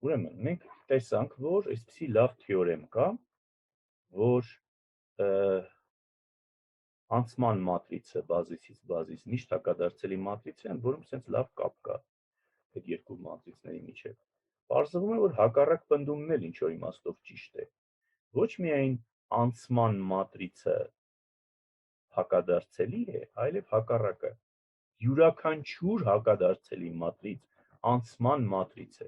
Ուրեմն, մենք տեսանք, որ այսպիսի լավ թեորեմ կա, որ անցման մատրիցը բազիսից բազիս միշտ հակադարձելի մատրիցա են, որում sense լավ կապ կա այդ երկու մատրիցների միջև։ Պարզվում է, որ հակառակ պնդումն էլ ինչ որ իմաստով ճիշտ է։ Ոչ միայն անցման մատրիցը հակադարձելի է, այլև հակառակը։ Յուրաքանչյուր հակադարձելի մատրից անցման մատրից է։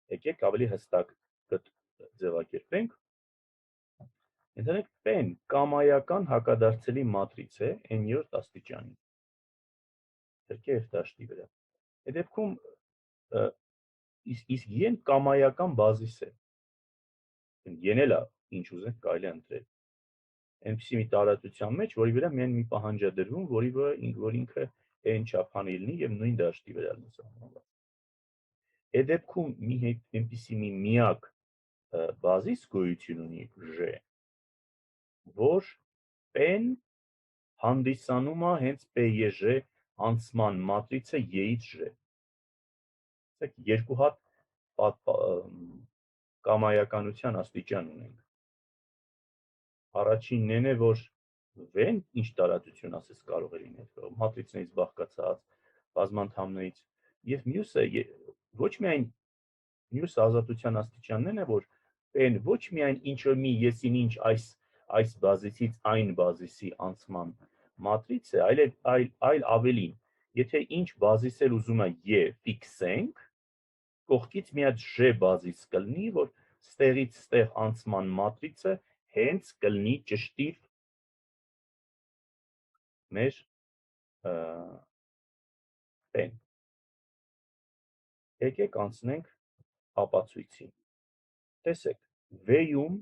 Եկեք ավելի հստակ ձևակերպենք։ Ընդհանրեք P-ն կամայական հակադարձելի մատրից է n-րդ աստիճանի։ Թրքե F դաշտի վրա։ Այդ դեպքում իսկ n կամայական բազիս է։ N էլ է, ինչ ուզենք կարելի է ընտրել։ Այնպիսի մի տարածության մեջ, որի վրա միայն մի պահանջ է դրվում, որ ինքը n չափանի լինի եւ նույն դաշտի վրա լինի սահմանված։ Այդ դեպքում այնպիսի մի միակ բազիս գոյություն ունի J, որ P-ն հանդիսանում է հենց PJ անցման մատրիցը J-ից J։ Ասեք երկու հատ կամայականության աստիճան ունենք։ Առաջինն է, որ V-ն ինչ տարածություն ասես կարող է լինել, մատրիցներից բաղկացած, բազմանդամներից, եւ մյուսը ոչ միայն մյուս ազատության աստիճանն է, որ P-ն ոչ միայն ինչ որ մի եսին ինչ այս բազիսից այն բազիսի անցման մատրից է, այլ ավելին, եթե ինչ բազիս էլ ուզում է E ֆիքսենք, կողքից մի հատ J բազիս կլինի, որ ստեղից ստեղ անցման մատրիցը հենց կլինի ճշտիվ մեր P-ն։ Եկեք անցնենք ապացույցին։ Տեսեք, V-ում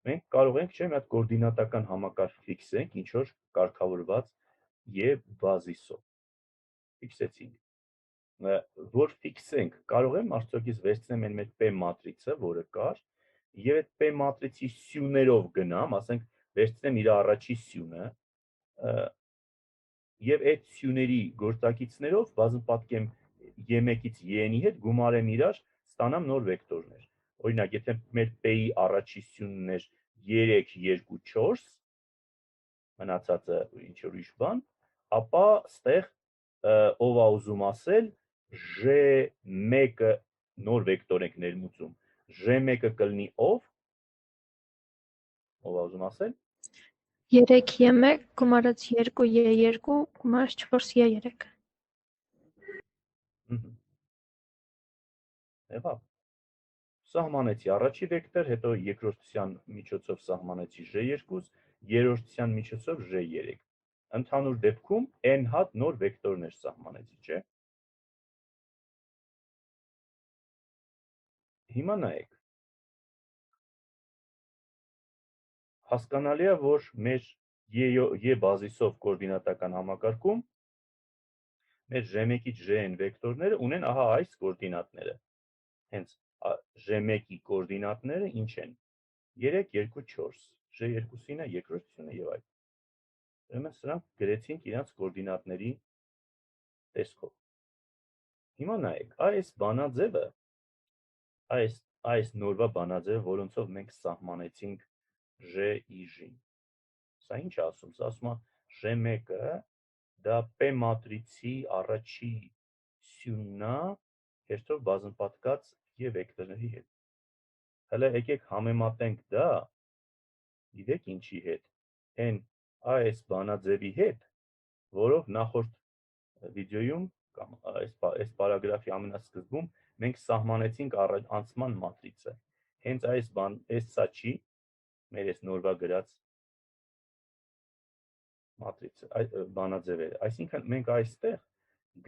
մենք կարող ենք մի հատ կոորդինատական համակարգ ֆիքսենք, ինչ որ կարգավորված եւ բազիսով։ Ֆիքսեցինք։ Որ ֆիքսենք, կարող եմ արդյոք վերցնեմ այն մեր P մատրիցը, որը կար, եւ այդ P մատրիցի սյուներով գնամ, ասենք վերցնեմ իր առաջի սյունը, եւ այդ սյուների գործակիցներով բազմապատկեմ E1-ից E-ի հետ գումարեմ իրար, ստանամ նոր վեկտորներ։ Օրինակ, եթե մեր P-ի առաջի սյունն էր 3, 2, 4, մնացածը ինչ որ ուրիշ բան, ապա ստեղ ով է ուզում ասել J1-ը նոր վեկտոր ենք ներմուծում, J1-ը կլինի ով է ուզում ասել 3 E1 գումարած 2 E2 գումարած 4 E3։ Եղավ։ Սահմանեցի առաջի վեկտոր, հետո երկրորդության միջոցով սահմանեցի J2, երրորդության միջոցով J3։ Ընդհանուր դեպքում n հատ նոր վեկտորներ սահմանեցի, չէ՞։ Հիմա նայեք։ Հասկանալի է, որ մեր E բազիսով կոորդինատական համակարգում մեր J1-ից Jn վեկտորները ունեն ահա այս կոորդինատները։ Հենց J1-ի կոորդինատները ինչ են։ 3, 2, 4, J2-ին է, երկրորդությունը եւ այլն։ Ուրեմն սրանք գրեցինք իրանց կոորդինատների տեսքով։ Հիմա նայեք, այս բանաձևը, այս նորվա բանաձևը, որոնցով մենք սահմանեցինք J-ին։ Սա ինչ է ասում։ Սա ասում է J1-ը դա P մատրիցի առաջի սյունն է, հերթով բազմապատկած եւ վեկտորների հետ։ Հələ եկեք համեմատենք դա, գիտեք ինչի հետ։ Այն այս բանաձևի հետ, որով նախորդ վիդեոյում կամ այս պարագրաֆի ամենասկզբում մենք սահմանեցինք անցման մատրիցը։ Հենց այս սա չի, մեր այս նորվա գրած մատրիցը, բանաձևերը։ Այսինքն մենք այստեղ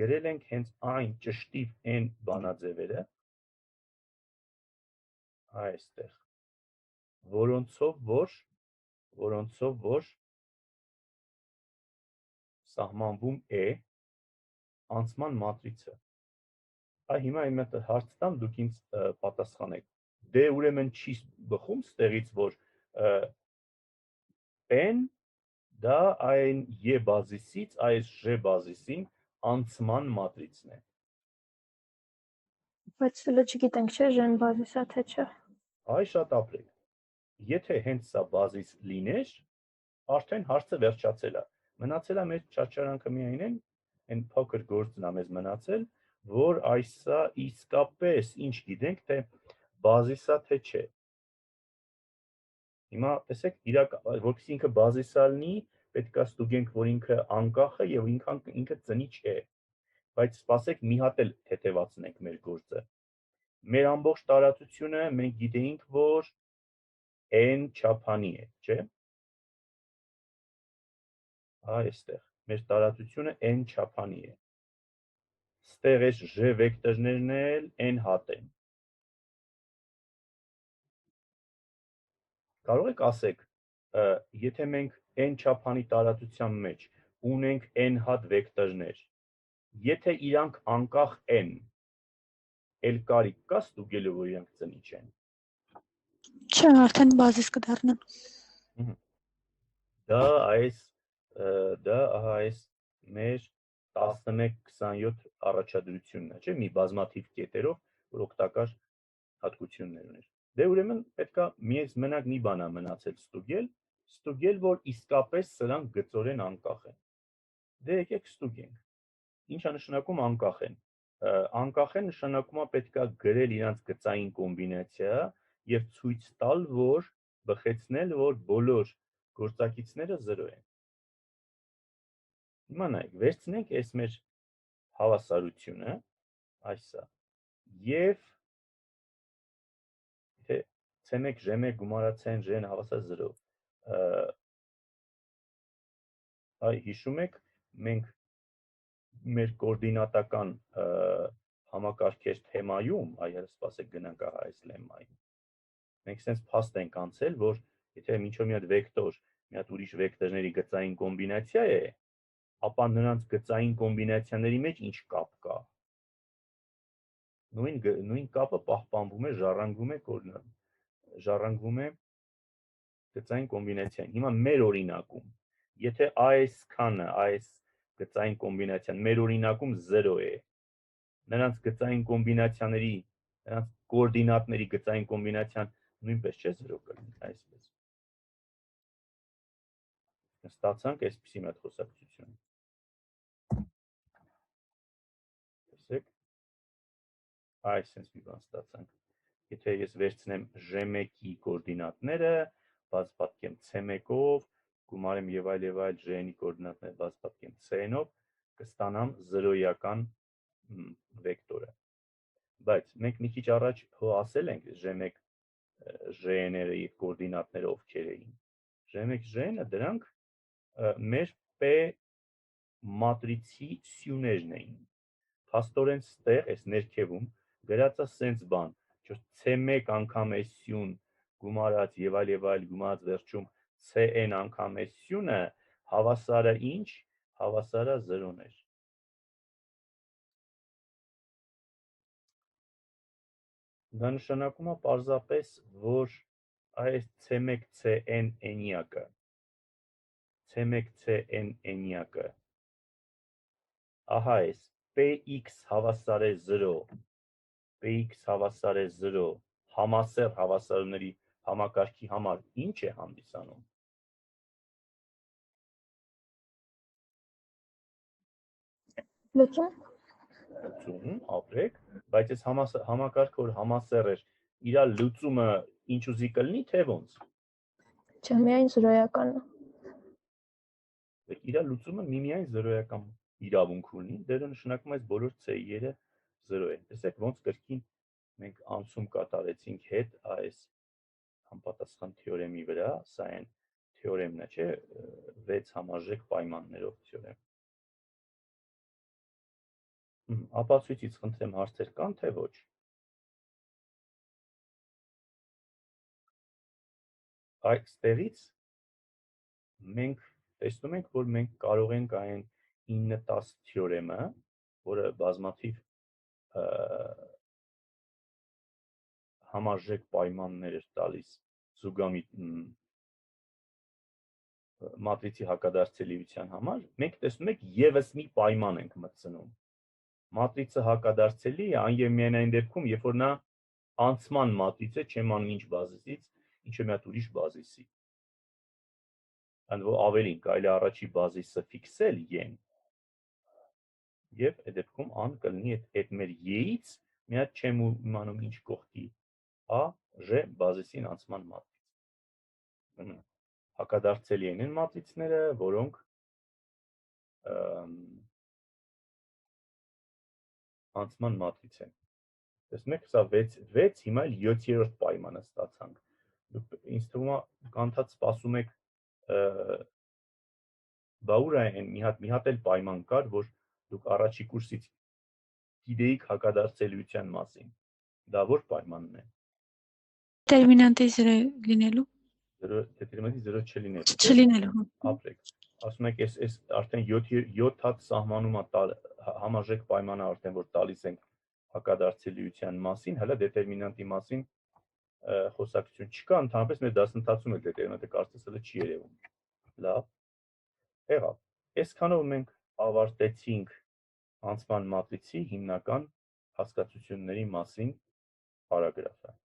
գրել ենք հենց այն ճշտիվ n բանաձևերը, այստեղ, որոնցով որ սահմանվում է անցման մատրիցը։ Հիմա իմ հետ հարց տամ, դուք ինձ պատասխանեք։ Դե ուրեմն չի բխում ստեղից, որ n դա այն E բազիսից այս J բազիսին անցման մատրիցն է։ Բայց սա չգիտենք, չէ, ժեն բազիս է թե չէ։ Այ շատ ապրեք։ Եթե հենց սա բազիս լիներ, արդեն հարցը վերջացել է։ Մնացել է մեր չարչարանքը միայն այն փոքր գործն է մեզ մնացել, որ այսա իսկապես ինչ գիտենք, թե բազիսա թե չէ։ Հիմա տեսեք, որպեսզի ինքը բազիսա լինի, պետք է ստուգենք, որ ինքը անկախ է եւ ինքը ծնիչ է։ Բայց սպասեք մի հատ էլ թեթևացնենք մեր գործը։ Մեր ամբողջ տարածությունը մենք գիտեինք, որ n չափանի է, չէ՞։ Այստեղ մեր տարածությունը n չափանի է։ Ստեղ այս j վեկտորներն էլ n հատ են։ Կարող եք ասեք, եթե մենք n չափանի տարածության մեջ ունենք n հատ վեկտորներ, եթե իրանք անկախ n, էլ կարիք կա ստուգելու, որ իրանք ծնիչ են։ Չէ, արդեն բազիս կդառնան։ Դա այս մեր 11-27 առաջադրությունն է, չէ՞, մի բազմաթիվ կետերով, որ օգտակար հատկություններ ուներ։ Դե ուրեմն պետքա միակ մի բան է մնացել ստուգել, որ իսկապես սրանք գծորեն անկախ են։ Դե եկեք ստուգենք։ Ինչ է նշանակում անկախ են։ Անկախ են նշանակում է պետքա գրել իրանց գծային կոմբինացիա եւ ցույց տալ, որ բխեցնել, որ բոլոր գործակիցները 0 են։ Հիմա նայեք, վերցնենք այս մեր հավասարությունը, այսա, եւ թե C1 G1 գումարացեն G-ն հավասար 0։ Այ հիշում եք, մենք մեր կոորդինատական համակարգեր թեմայում, այ սպասեք գնանք ահա այս լեմմային։ Մենք sense փաստ ենք անցել, որ եթե ինչ-որ մի հատ վեկտոր, մի հատ ուրիշ վեկտորների գծային կոմբինացիա է, ապա նրանց գծային կոմբինացիաների մեջ ինչ կապ կա։ Նույն կապը պահպանվում է, ժառանգվում է գծային կոմբինացիան։ Հիմա մեր օրինակում, եթե այս քանը, այս գծային կոմբինացիան մեր օրինակում 0 է, նրանց գծային կոմբինացիաների, նրանց կոորդինատների գծային կոմբինացիան նույնպես չէ 0 կլինի, այսպես։ Ստացանք այսպիսի մի հատ խոսակցություն։ Տեսեք, այսպես մի բան ստացանք։ Եթե ես վերցնեմ G1-ի կոորդինատները, բացպատկեմ C1-ով, գումարեմ եւ այլ G-ի կոորդինատները բացպատկեմ C-նով, կստանամ 0-ական վեկտորը։ Բայց մենք մի քիչ առաջ ասել ենք G1 G-ները եւ կոորդինատները ովքեր էին։ G1 G-ը դրանք մեր P մատրիցի սյուներն էին։ Փաստորեն ստեղ այս ներքևում գրածա սենց բան, որ C1 անգամ այս սյուն գումարած եւ այլ գումարած վերջում Cn անգամ այս սյունը հավասարը ինչ, հավասարը 0-ներ։ Դա նշանակում է պարզապես, որ այս C1 Cn enիակը ահա այս px հավասար է 0, px հավասար է 0 համասեռ հավասարումների համակարգի համար ինչ է հանդիսանում։ Լուծում, ապրեք, բայց այս համակարգը որ համասեռ էր, իր լուծումը ինչ ուզի կլինի, թե ոնց։ Չէ, միայն 0-ականն է։ Իր լուծումը միմիայն 0-ական իրավունք ունի, դերը նշանակում է այս բոլոր C-երը 0 են։ Տեսեք, ոնց կրկին մենք անցում կատարեցինք հետ այս համապատասխան թեորեմի վրա, սա այն թեորեմն է, չէ, 6 համարժեք պայմաններով թեորեմ։ Ապացույցից խնդրեմ հարցեր կան, թե ոչ։ Այստեղից մենք տեսնում ենք, որ մենք կարող ենք այն 9-10 թեորեմը, որը բազմաթիվ համարժեք պայմաններ էր տալիս զուգամիտ մատրիցի հակադարձելիության համար, մենք տեսնում ենք եւս մի պայման ենք մտցնում։ Մատրիցը հակադարձելի է այն եւ միայն այն դեպքում, երբ որ նա անցման մատրից է, չեմ անում ինչ բազիսից, ինչը մի հատ ուրիշ բազիսի։ Ընդ որ ավելին կարելի է առաջի բազիսը ֆիքսել yen եւ այդ դեպքում ան կլինի այդ մեր y-ից մի հատ չեմ իմանում ինչ կողքի a j բազիսին անցման մատրից։ Հակադարձելի են այն մատրիցները, որոնք անցման մատրից են։ Տեսնում եք, սա 6, հիմա 7-րդ պայմանը ստացանք։ Դուք ինձ թվում է կանթած սպասում եք բա ուր է այն մի հատ էլ պայման կար, որ դուք առաջի կուրսից գիտեիք հակադարձելիության մասին։ Դա որ պայմանն է։ Դետերմինանտի 0 լինելու։ Դետերմինանտի 0 չլինելու։ Չլինելու։ Ապրեք։ Ասում եք, այս արդեն 7 հատ սահմանում է համաժեք պայմանը արդեն որ տալիս ենք հակադարձելիության մասին, հələ դետերմինանտի մասին խոսակցություն չկա, ընդհանրապես մեր դասընթացում էլ դետերմինանտը կարծես հələ չի երևում։ Լավ։ Եղավ։ Այսքանով մենք ավարտեցինք անցման մատրիցի հիմնական հասկացությունների մասին պարագրաֆը։